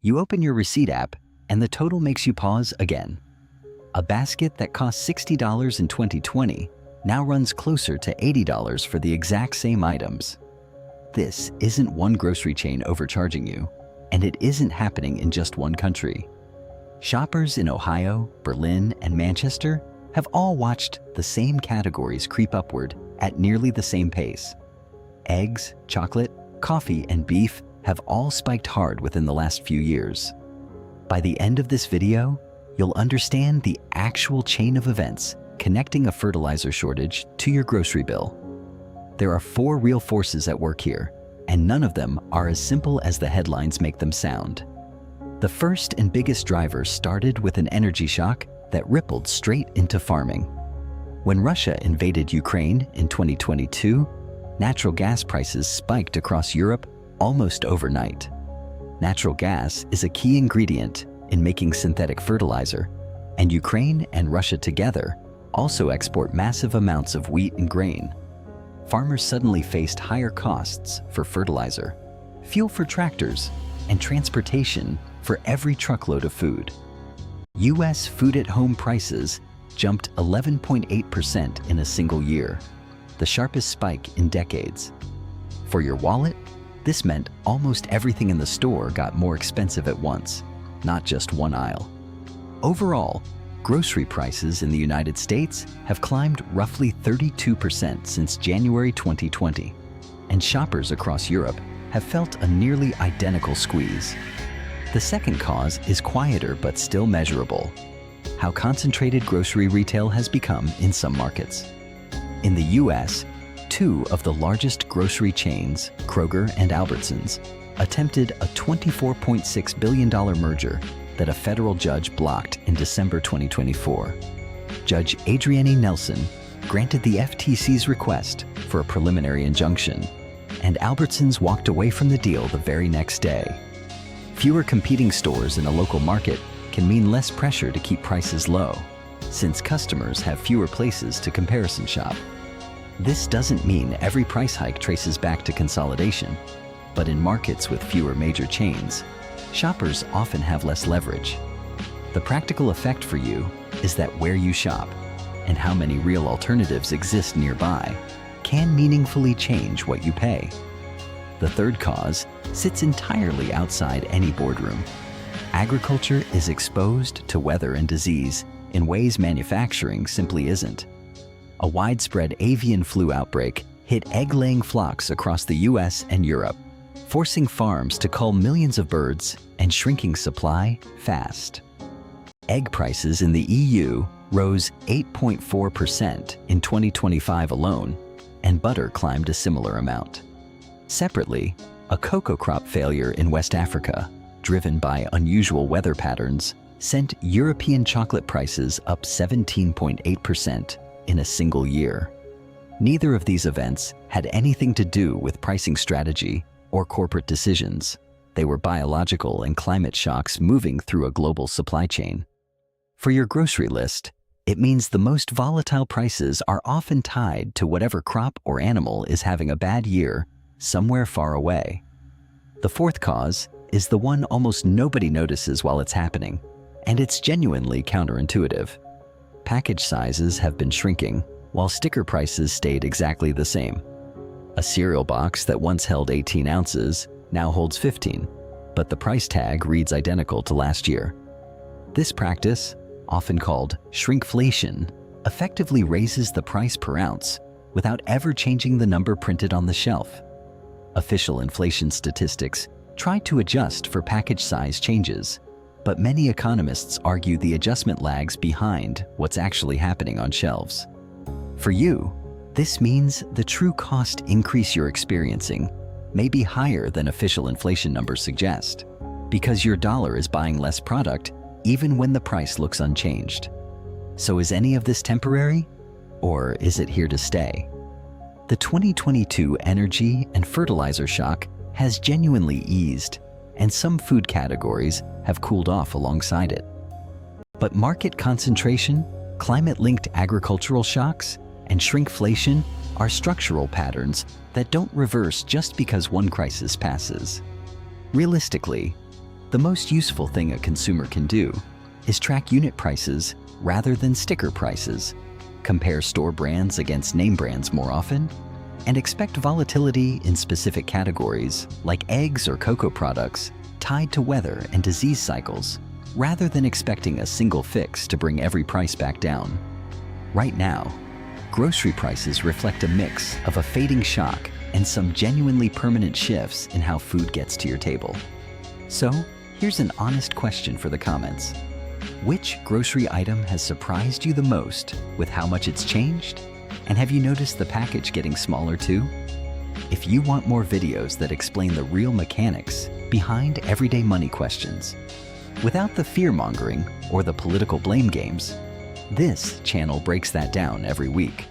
You open your receipt app, and the total makes you pause again. A basket that cost $60 in 2020 now runs closer to $80 for the exact same items. This isn't one grocery chain overcharging you, and it isn't happening in just one country. Shoppers in Ohio, Berlin, and Manchester have all watched the same categories creep upward at nearly the same pace. Eggs, chocolate, coffee, and beef have all spiked hard within the last few years. By the end of this video, you'll understand the actual chain of events connecting a fertilizer shortage to your grocery bill. There are 4 real forces at work here, and none of them are as simple as the headlines make them sound. The first and biggest driver started with an energy shock that rippled straight into farming. When Russia invaded Ukraine in 2022, natural gas prices spiked across Europe almost overnight. Natural gas is a key ingredient in making synthetic fertilizer, and Ukraine and Russia together also export massive amounts of wheat and grain. Farmers suddenly faced higher costs for fertilizer, fuel for tractors, and transportation for every truckload of food. U.S. food-at-home prices jumped 11.8% in a single year, the sharpest spike in decades. For your wallet, this meant almost everything in the store got more expensive at once, not just one aisle. Overall, grocery prices in the United States have climbed roughly 32% since January 2020, and shoppers across Europe have felt a nearly identical squeeze. The second cause is quieter but still measurable: how concentrated grocery retail has become in some markets. In the US, 2 of the largest grocery chains, Kroger and Albertsons, attempted a $24.6 billion merger that a federal judge blocked in December 2024. Judge Adrienne Nelson granted the FTC's request for a preliminary injunction, and Albertsons walked away from the deal the very next day. Fewer competing stores in a local market can mean less pressure to keep prices low, since customers have fewer places to comparison shop. This doesn't mean every price hike traces back to consolidation, but in markets with fewer major chains, shoppers often have less leverage. The practical effect for you is that where you shop and how many real alternatives exist nearby can meaningfully change what you pay. The third cause sits entirely outside any boardroom. Agriculture is exposed to weather and disease in ways manufacturing simply isn't. A widespread avian flu outbreak hit egg-laying flocks across the US and Europe, forcing farms to cull millions of birds and shrinking supply fast. Egg prices in the EU rose 8.4% in 2025 alone, and butter climbed a similar amount. Separately, a cocoa crop failure in West Africa, driven by unusual weather patterns, sent European chocolate prices up 17.8% in a single year. Neither of these events had anything to do with pricing strategy or corporate decisions. They were biological and climate shocks moving through a global supply chain. For your grocery list, it means the most volatile prices are often tied to whatever crop or animal is having a bad year somewhere far away. The fourth cause is the one almost nobody notices while it's happening, and it's genuinely counterintuitive. Package sizes have been shrinking, while sticker prices stayed exactly the same. A cereal box that once held 18 ounces now holds 15, but the price tag reads identical to last year. This practice, often called shrinkflation, effectively raises the price per ounce without ever changing the number printed on the shelf. Official inflation statistics try to adjust for package size changes, but many economists argue the adjustment lags behind what's actually happening on shelves. For you, this means the true cost increase you're experiencing may be higher than official inflation numbers suggest, because your dollar is buying less product even when the price looks unchanged. So is any of this temporary, or is it here to stay? The 2022 energy and fertilizer shock has genuinely eased, and some food categories have cooled off alongside it. But market concentration, climate-linked agricultural shocks, and shrinkflation are structural patterns that don't reverse just because one crisis passes. Realistically, The most useful thing a consumer can do is track unit prices rather than sticker prices, compare store brands against name brands more often, and expect volatility in specific categories like eggs or cocoa products tied to weather and disease cycles, rather than expecting a single fix to bring every price back down. Right now, grocery prices reflect a mix of a fading shock and some genuinely permanent shifts in how food gets to your table. So, here's an honest question for the comments. Which grocery item has surprised you the most with how much it's changed? And have you noticed the package getting smaller too? If you want more videos that explain the real mechanics behind everyday money questions, without the fear-mongering or the political blame games, this channel breaks that down every week.